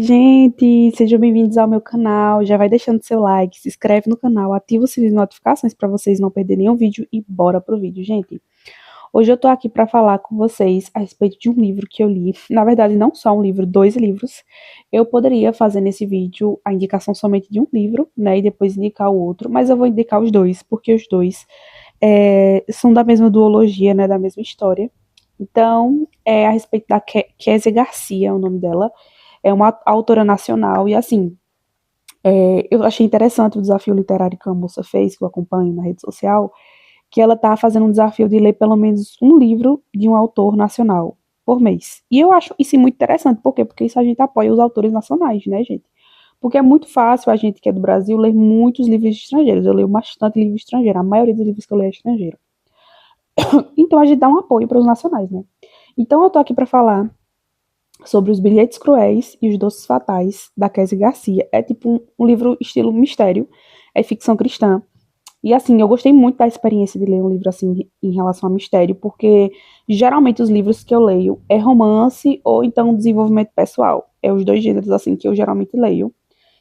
Gente, sejam bem-vindos ao meu canal. Já vai deixando seu like, se inscreve no canal, ativa o sininho de notificações para vocês não perderem nenhum vídeo e bora pro vídeo, gente. Hoje eu tô aqui para falar com vocês a respeito de um livro que eu li. Na verdade, não só um livro, dois livros. Eu poderia fazer nesse vídeo a indicação somente de um livro, né, e depois indicar o outro, mas eu vou indicar os dois, porque os dois são da mesma duologia, né, da mesma história. Então, é a respeito da Kézia Garcia, é o nome dela. É uma autora nacional e, assim, eu achei interessante o desafio literário que a moça fez, que eu acompanho na rede social, que ela está fazendo um desafio de ler pelo menos um livro de um autor nacional por mês. E eu acho isso muito interessante. Por quê? Porque isso a gente apoia os autores nacionais, né, gente? Porque é muito fácil a gente que é do Brasil ler muitos livros estrangeiros. Eu leio bastante livro estrangeiro. A maioria dos livros que eu leio é estrangeiro. Então a gente dá um apoio para os nacionais, né? Então eu tô aqui para falar sobre os bilhetes cruéis e os doces fatais da Kézia Garcia. É tipo um livro estilo mistério, é ficção cristã. E assim, eu gostei muito da experiência de ler um livro assim em relação a mistério, porque geralmente os livros que eu leio é romance ou então desenvolvimento pessoal. É os dois gêneros assim que eu geralmente leio.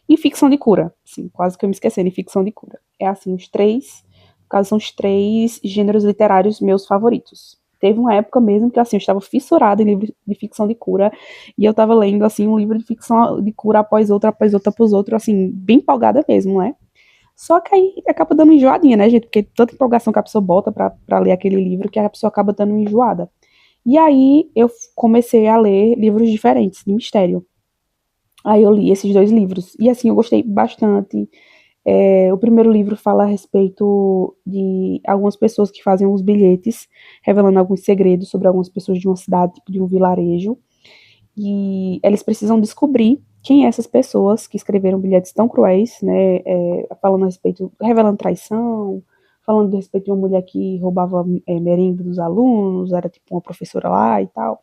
E ficção de cura, sim, quase que eu me esqueci de ficção de cura. É assim, os três, no caso, são os três gêneros literários meus favoritos. Teve uma época mesmo que assim, eu estava fissurada em livros de ficção de cura, e eu estava lendo assim um livro de ficção de cura após outro, após outro, assim, bem empolgada mesmo, né? Só que aí acaba dando enjoadinha, né, gente? Porque tanta empolgação que a pessoa bota pra ler aquele livro que a pessoa acaba dando enjoada. E aí eu comecei a ler livros diferentes de mistério. Aí eu li esses dois livros. E assim, eu gostei bastante. O primeiro livro fala a respeito de algumas pessoas que fazem uns bilhetes, revelando alguns segredos sobre algumas pessoas de uma cidade, tipo de um vilarejo. E eles precisam descobrir quem é essas pessoas que escreveram bilhetes tão cruéis, né? Falando a respeito, revelando traição, falando a respeito de uma mulher que roubava merenda dos alunos, era tipo uma professora lá e tal.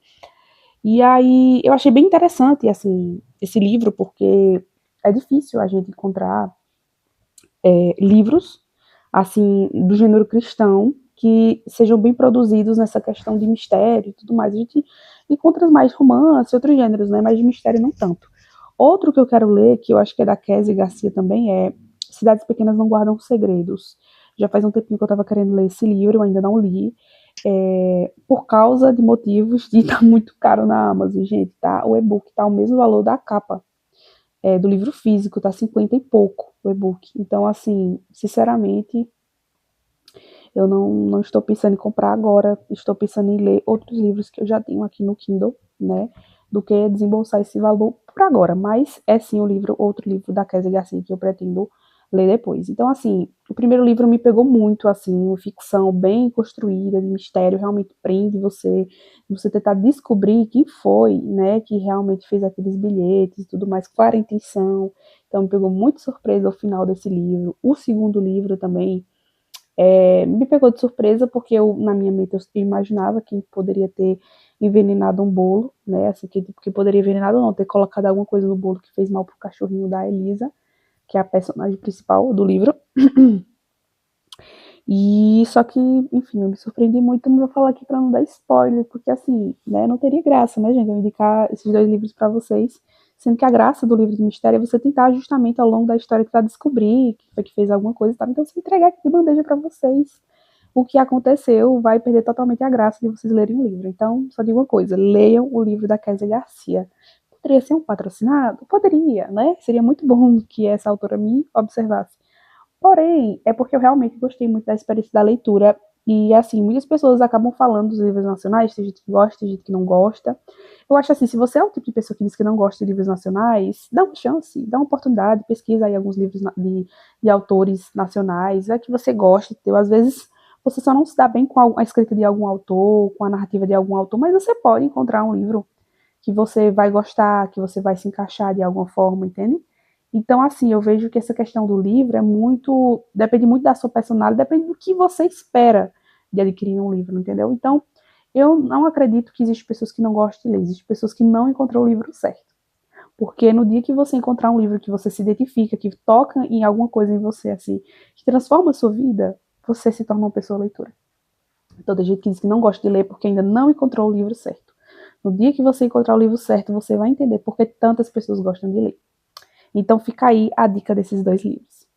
E aí eu achei bem interessante, assim, esse livro, porque é difícil a gente encontrar livros, assim, do gênero cristão, que sejam bem produzidos nessa questão de mistério e tudo mais. A gente encontra mais romance, outros gêneros, né? Mas de mistério não tanto. Outro que eu quero ler, que eu acho que é da Kézia Garcia também, é Cidades Pequenas Não Guardam Segredos. Já faz um tempinho que eu estava querendo ler esse livro, eu ainda não li. Por causa de motivos de estar tá muito caro na Amazon, gente, tá? O e-book tá o mesmo valor da capa do livro físico, tá 50 e pouco o e-book. Então, assim, sinceramente, eu não estou pensando em comprar agora, estou pensando em ler outros livros que eu já tenho aqui no Kindle, né? Do que desembolsar esse valor por agora. Mas é sim o livro, outro livro da Kézia Garcia que eu pretendo ler depois. Então, assim, o primeiro livro me pegou muito, assim, uma ficção bem construída, de mistério, realmente prende você tentar descobrir quem foi, né, que realmente fez aqueles bilhetes e tudo mais, qual era a intenção. Então, me pegou muito surpresa ao final desse livro. O segundo livro também me pegou de surpresa porque na minha mente eu imaginava que poderia ter envenenado um bolo, né? Assim, que poderia envenenado ou não, ter colocado alguma coisa no bolo que fez mal pro cachorrinho da Elisa, que é a personagem principal do livro. E só que, enfim, eu me surpreendi muito, não vou falar aqui pra não dar spoiler, porque assim, né, não teria graça, né, gente, eu indicar esses dois livros pra vocês, sendo que a graça do livro de mistério é você tentar justamente ao longo da história tentar descobrir que foi que fez alguma coisa, tá? Então se entregar aqui de bandeja pra vocês o que aconteceu, vai perder totalmente a graça de vocês lerem o livro. Então, só digo uma coisa, leiam o livro da Kézia Garcia. Poderia ser um patrocinado? Poderia, né? Seria muito bom que essa autora me observasse. Porém, é porque eu realmente gostei muito da experiência da leitura. E, assim, muitas pessoas acabam falando dos livros nacionais, tem gente que gosta, tem gente que não gosta. Eu acho assim, se você é o tipo de pessoa que diz que não gosta de livros nacionais, dá uma chance, dá uma oportunidade, pesquisa aí alguns livros de autores nacionais, é que você goste. Às vezes, você só não se dá bem com a escrita de algum autor, com a narrativa de algum autor, mas você pode encontrar um livro que você vai gostar, que você vai se encaixar de alguma forma, entende? Então, assim, eu vejo que essa questão do livro é muito. Depende muito da sua personalidade, depende do que você espera de adquirir um livro, entendeu? Então, eu não acredito que existem pessoas que não gostam de ler, existem pessoas que não encontrou o livro certo. Porque no dia que você encontrar um livro que você se identifica, que toca em alguma coisa em você, assim, que transforma a sua vida, você se torna uma pessoa leitora. Então, tem gente que diz que não gosta de ler porque ainda não encontrou o livro certo. No dia que você encontrar o livro certo, você vai entender por que tantas pessoas gostam de ler. Então fica aí a dica desses 2 livros.